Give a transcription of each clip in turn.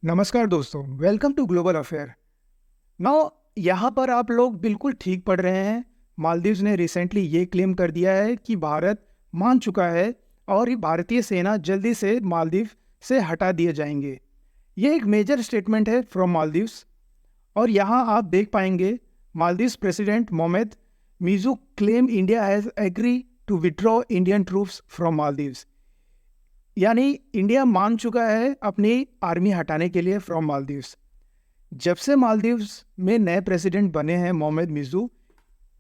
नमस्कार दोस्तों, welcome to global affair. Now यहाँ पर आप लोग बिल्कुल ठीक पढ़ रहे हैं। मालदीव्स ने रिसेंटली ये क्लेम कर दिया है कि भारत मान चुका है और ये भारतीय सेना जल्दी से मालदीव से हटा दिए जाएंगे। ये एक मेजर स्टेटमेंट है फ्रॉम मालदीव्स। और यहाँ आप देख पाएंगे Maldives president Mohamed Muizzu claim India has agree to withdraw Indian troops from Maldives. यानी इंडिया मान चुका है अपनी आर्मी हटाने के लिए फ्रॉम मालदीव्स। जब से मालदीव्स में नए प्रेसिडेंट बने हैं मोहम्मद मिज़ू,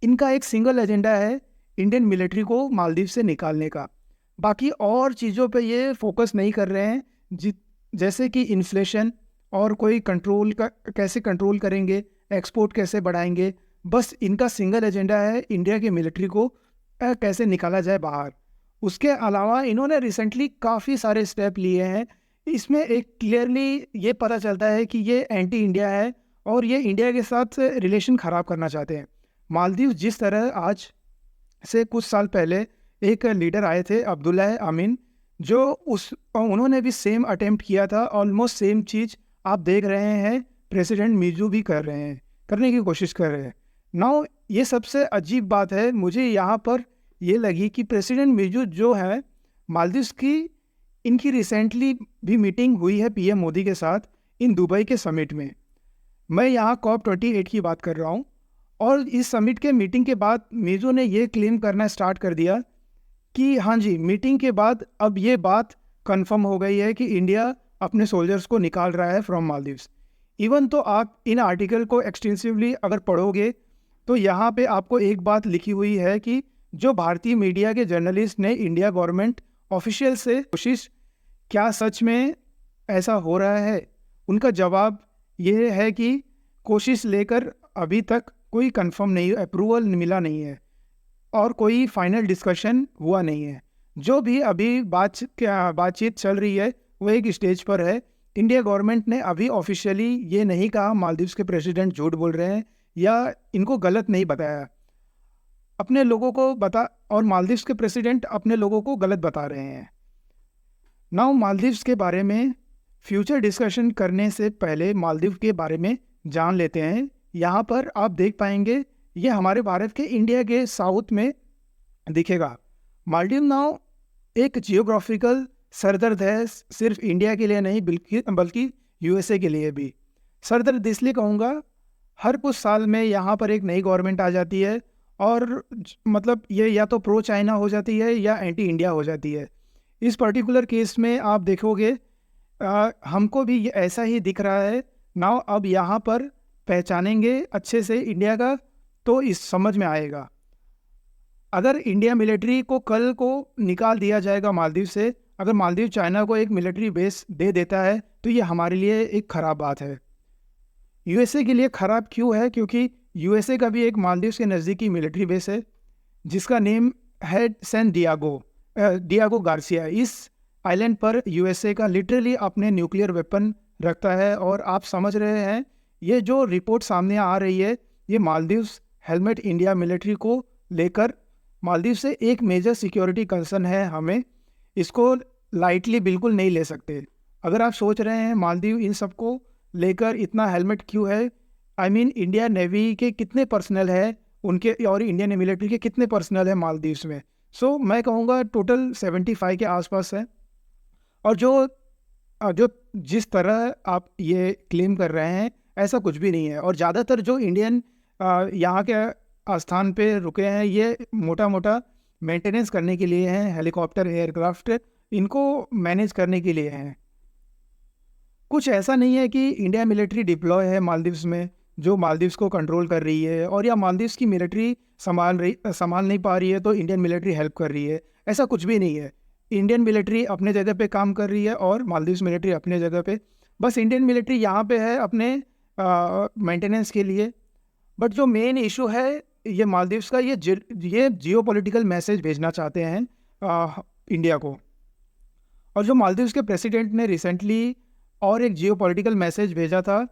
इनका एक सिंगल एजेंडा है इंडियन मिलिट्री को मालदीव से निकालने का। बाकी और चीज़ों पे ये फोकस नहीं कर रहे हैं, जैसे कि इन्फ्लेशन और कोई कंट्रोल का कैसे कंट्रोल करेंगे, एक्सपोर्ट कैसे बढ़ाएंगे। बस इनका सिंगल एजेंडा है इंडिया की मिलिट्री को कैसे निकाला जाए बाहर। उसके अलावा इन्होंने रिसेंटली काफ़ी सारे स्टेप लिए हैं। इसमें एक क्लियरली ये पता चलता है कि ये एंटी इंडिया है और ये इंडिया के साथ रिलेशन ख़राब करना चाहते हैं। मालदीव जिस तरह आज से कुछ साल पहले एक लीडर आए थे अब्दुल्ला अमीन, जो उन्होंने भी सेम अटेम्प्ट किया था। ऑलमोस्ट सेम चीज़ आप देख रहे हैं प्रेसिडेंट मिजू भी कर रहे हैं, करने की कोशिश कर रहे हैं। नाउ ये सबसे अजीब बात है मुझे यहाँ पर ये लगी कि प्रेसिडेंट मिजू जो है मालदीव्स की, इनकी रिसेंटली भी मीटिंग हुई है पीएम मोदी के साथ इन दुबई के समिट में। मैं यहाँ COP28 की बात कर रहा हूँ। और इस समिट के मीटिंग के बाद मिजू ने ये क्लेम करना स्टार्ट कर दिया कि हाँ जी, मीटिंग के बाद अब ये बात कंफर्म हो गई है कि इंडिया अपने सोल्जर्स को निकाल रहा है फ्रॉम मालदीव्स। इवन तो आप इन आर्टिकल को एक्सटेंसिवली अगर पढ़ोगे तो यहाँ पे आपको एक बात लिखी हुई है कि जो भारतीय मीडिया के जर्नलिस्ट ने इंडिया गवर्नमेंट ऑफिशियल से कोशिश, क्या सच में ऐसा हो रहा है? उनका जवाब ये है कि कोशिश लेकर अभी तक कोई कंफर्म नहीं, अप्रूवल मिला नहीं है और कोई फाइनल डिस्कशन हुआ नहीं है। जो भी अभी बातचीत चल रही है वो एक स्टेज पर है। इंडिया गवर्नमेंट ने अभी ऑफिशियली ये नहीं कहा मालदीव्स के प्रेसिडेंट झूठ बोल रहे हैं या इनको गलत नहीं बताया अपने लोगों को बता, और मालदीव्स के प्रेसिडेंट अपने लोगों को गलत बता रहे हैं। नाउ मालदीव्स के बारे में फ्यूचर डिस्कशन करने से पहले मालदीव के बारे में जान लेते हैं। यहाँ पर आप देख पाएंगे ये हमारे भारत के इंडिया के साउथ में दिखेगा। मालदीव नाउ एक जियोग्राफिकल सरदर्द है, सिर्फ इंडिया के लिए नहीं बल्कि यूएसए के लिए भी। सरदर्द इसलिए कहूँगा, हर कुछ साल में यहाँ पर एक नई गवर्नमेंट आ जाती है और मतलब ये या तो प्रो चाइना हो जाती है या एंटी इंडिया हो जाती है। इस पर्टिकुलर केस में आप देखोगे हमको भी ऐसा ही दिख रहा है। नाउ अब यहाँ पर पहचानेंगे अच्छे से इंडिया का तो इस समझ में आएगा। अगर इंडिया मिलिट्री को कल को निकाल दिया जाएगा मालदीव से, अगर मालदीव चाइना को एक मिलिट्री बेस दे देता है तो ये हमारे लिए एक ख़राब बात है। यूएसए के लिए ख़राब क्यों है? क्योंकि यूएसए का भी एक मालदीव्स के नज़दीकी मिलिट्री बेस है जिसका नेम है सैन डियागो गार्सिया। इस आइलैंड पर यूएसए का लिटरली अपने न्यूक्लियर वेपन रखता है। और आप समझ रहे हैं ये जो रिपोर्ट सामने आ रही है, ये मालदीव्स हेलमेट इंडिया मिलिट्री को लेकर मालदीव से एक मेजर सिक्योरिटी कंसर्न है। हमें इसको लाइटली बिल्कुल नहीं ले सकते। अगर आप सोच रहे हैं मालदीव इन सबको लेकर इतना हेलमेट क्यों है, आई मीन इंडिया नेवी के कितने पर्सनल है उनके और इंडियन मिलिट्री के कितने पर्सनल है मालदीव्स में? सो मैं कहूँगा टोटल 75 के आसपास है। और जो जो जिस तरह आप ये क्लेम कर रहे हैं ऐसा कुछ भी नहीं है। और ज़्यादातर जो इंडियन यहाँ के स्थान पे रुके हैं ये मोटा मोटा मेंटेनेंस करने के लिए हैं, हेलीकॉप्टर एयरक्राफ्ट इनको मैनेज करने के लिए हैं। कुछ ऐसा नहीं है कि इंडिया मिलिट्री डिप्लॉय है मालदीव्स में जो मालदीव्स को कंट्रोल कर रही है और या मालदीव्स की मिलिट्री संभाल नहीं पा रही है तो इंडियन मिलिट्री हेल्प कर रही है। ऐसा कुछ भी नहीं है। इंडियन मिलिट्री अपने जगह पे काम कर रही है और मालदीव्स मिलिट्री अपने जगह पे। बस इंडियन मिलिट्री यहाँ पे है अपने मेंटेनेंस के लिए। बट जो मेन इशू है ये मालदीव्स का, ये जियोपॉलिटिकल मैसेज भेजना चाहते हैं इंडिया को। और जो मालदीव्स के प्रेसिडेंट ने रिसेंटली और एक जियोपॉलिटिकल मैसेज भेजा था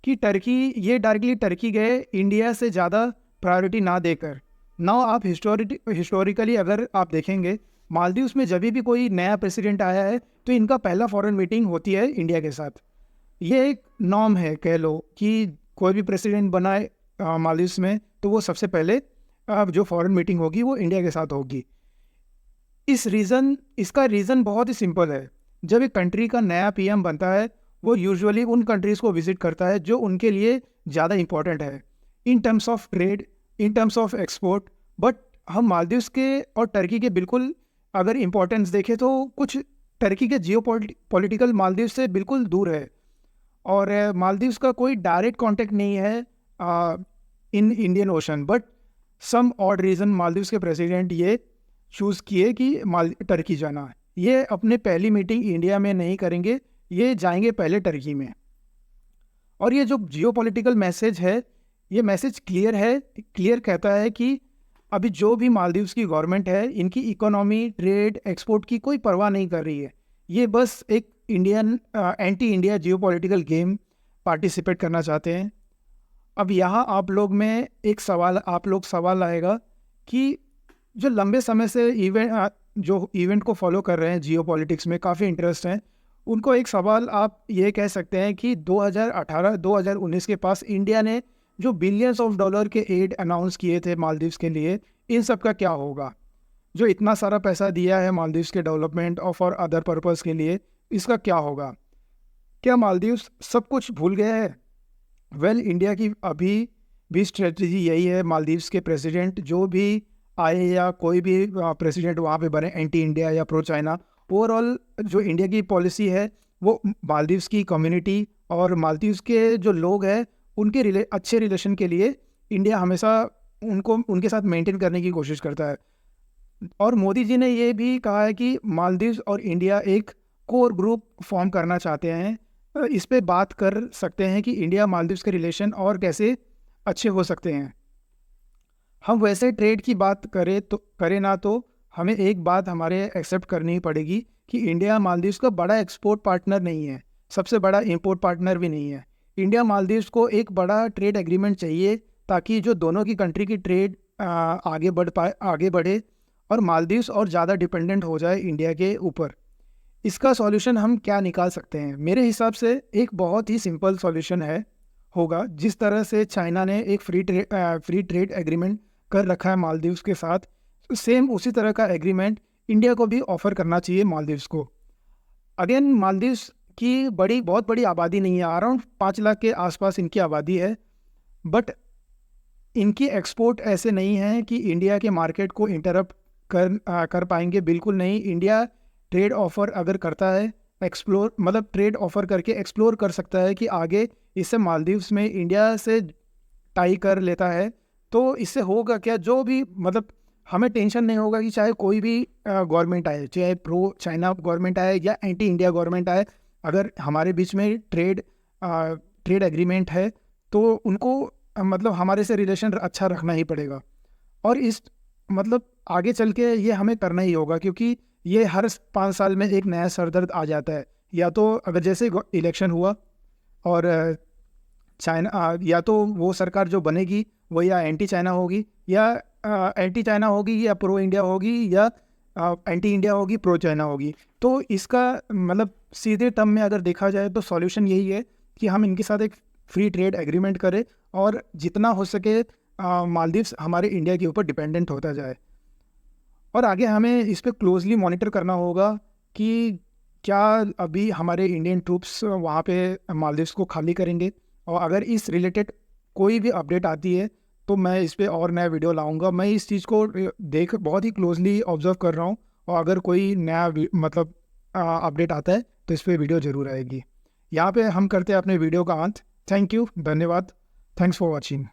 कि ये डायरेक्टली टर्की गए इंडिया से ज़्यादा प्रायोरिटी ना देकर। नाउ आप हिस्टोरिकली अगर आप देखेंगे मालदीव्स में जब भी कोई नया प्रेसिडेंट आया है तो इनका पहला फॉरेन मीटिंग होती है इंडिया के साथ। ये एक नॉर्म है, कह लो कि कोई भी प्रेसिडेंट बनाए मालदीव्स में तो वो सबसे पहले जो फॉरेन मीटिंग होगी वो इंडिया के साथ होगी। इसका रीज़न बहुत ही सिंपल है। जब एक कंट्री का नया पीएम बनता है वो यूजुअली उन कंट्रीज़ को विजिट करता है जो उनके लिए ज़्यादा इंपॉर्टेंट है in terms of trade, in terms of export. But हम मालदीव्स के और टर्की के बिल्कुल अगर इम्पोर्टेंस देखें तो कुछ टर्की के जियो पॉलिटिकल मालदीव से बिल्कुल दूर है, और मालदीव्स का कोई डायरेक्ट कांटेक्ट नहीं है in Indian ocean. But some odd reason Maldives के प्रेसिडेंट ये चूज़ किए कि टर्की जाना है। ये अपने पहली मीटिंग इंडिया में नहीं करेंगे, ये जाएंगे पहले टर्की में। और ये जो जियोपॉलिटिकल मैसेज है, ये मैसेज क्लियर कहता है कि अभी जो भी मालदीव्स की गवर्नमेंट है इनकी इकोनॉमी, ट्रेड, एक्सपोर्ट की कोई परवाह नहीं कर रही है। ये बस एक anti India geopolitical game participate करना चाहते हैं। अब यहाँ आप लोग में एक सवाल आएगा कि जो लंबे समय से इवेंट को फॉलो कर रहे हैं, जियोपॉलिटिक्स में काफ़ी इंटरेस्ट हैं, उनको एक सवाल आप ये कह सकते हैं कि 2018-2019 के पास इंडिया ने जो बिलियंस ऑफ डॉलर के एड अनाउंस किए थे मालदीव्स के लिए, इन सब का क्या होगा? जो इतना सारा पैसा दिया है मालदीव्स के डेवलपमेंट और फॉर अदर पर्पस के लिए, इसका क्या होगा? क्या मालदीव्स सब कुछ भूल गया है? वेल, इंडिया की अभी भी स्ट्रेटजी यही है। मालदीव्स के प्रेसिडेंट जो भी आए या कोई भी प्रेसिडेंट वहाँ पे बने, एंटी इंडिया या प्रो चाइना, ओवरऑल जो इंडिया की पॉलिसी है वो मालदीव्स की कम्युनिटी और मालदीव्स के जो लोग हैं उनके अच्छे रिलेशन के लिए इंडिया हमेशा उनके साथ मेंटेन करने की कोशिश करता है। और मोदी जी ने ये भी कहा है कि मालदीव्स और इंडिया एक कोर ग्रुप फॉर्म करना चाहते हैं। इस पे बात कर सकते हैं कि इंडिया मालदीव्स के रिलेशन और कैसे अच्छे हो सकते हैं। हम वैसे ट्रेड की बात करें ना तो हमें एक बात हमारे एक्सेप्ट करनी पड़ेगी कि इंडिया मालदीव्स का बड़ा एक्सपोर्ट पार्टनर नहीं है, सबसे बड़ा इंपोर्ट पार्टनर भी नहीं है। इंडिया मालदीव्स को एक बड़ा ट्रेड एग्रीमेंट चाहिए ताकि जो दोनों की कंट्री की ट्रेड आगे बढ़े और मालदीव्स और ज़्यादा डिपेंडेंट हो जाए इंडिया के ऊपर। इसका सॉल्यूशन हम क्या निकाल सकते हैं? मेरे हिसाब से एक बहुत ही सिंपल सॉल्यूशन होगा। जिस तरह से चाइना ने एक फ्री ट्रेड एग्रीमेंट कर रखा है मालदीव्स के साथ, सेम उसी तरह का एग्रीमेंट इंडिया को भी ऑफर करना चाहिए मालदीव्स को। अगेन, मालदीव्स की बहुत बड़ी आबादी नहीं है, अराउंड 5 लाख के आसपास इनकी आबादी है। बट इनकी एक्सपोर्ट ऐसे नहीं है कि इंडिया के मार्केट को इंटरप्ट कर पाएंगे, बिल्कुल नहीं। इंडिया ट्रेड ऑफर अगर करता है, ट्रेड ऑफर करके एक्सप्लोर कर सकता है कि आगे इससे मालदीव्स में इंडिया से टाई कर लेता है तो इससे होगा क्या, जो भी हमें टेंशन नहीं होगा कि चाहे कोई भी गवर्नमेंट आए, चाहे प्रो चाइना गवर्नमेंट आए या एंटी इंडिया गवर्नमेंट आए, अगर हमारे बीच में ट्रेड एग्रीमेंट है तो उनको हमारे से रिलेशन अच्छा रखना ही पड़ेगा। और इस आगे चल के ये हमें करना ही होगा, क्योंकि ये हर 5 साल में एक नया सरदर्द आ जाता है। या तो अगर जैसे इलेक्शन हुआ और चाइना, या तो वो सरकार जो बनेगी वो या एंटी चाइना होगी या प्रो इंडिया होगी, या एंटी इंडिया होगी, प्रो चाइना होगी। तो इसका सीधे टर्म में अगर देखा जाए तो सॉल्यूशन यही है कि हम इनके साथ एक फ्री ट्रेड एग्रीमेंट करें और जितना हो सके मालदीव्स हमारे इंडिया के ऊपर डिपेंडेंट होता जाए। और आगे हमें इस पर क्लोजली मॉनिटर करना होगा कि क्या अभी हमारे इंडियन ट्रूप्स वहाँ पे मालदीव्स को खाली करेंगे। और अगर इस रिलेटेड कोई भी अपडेट आती है तो मैं इस पे और नया वीडियो लाऊंगा। मैं इस चीज़ को बहुत ही क्लोजली ऑब्जर्व कर रहा हूँ, और अगर कोई नया अपडेट आता है तो इस पर वीडियो ज़रूर आएगी। यहाँ पे हम करते हैं अपने वीडियो का अंत। थैंक यू, धन्यवाद, थैंक्स फॉर वॉचिंग।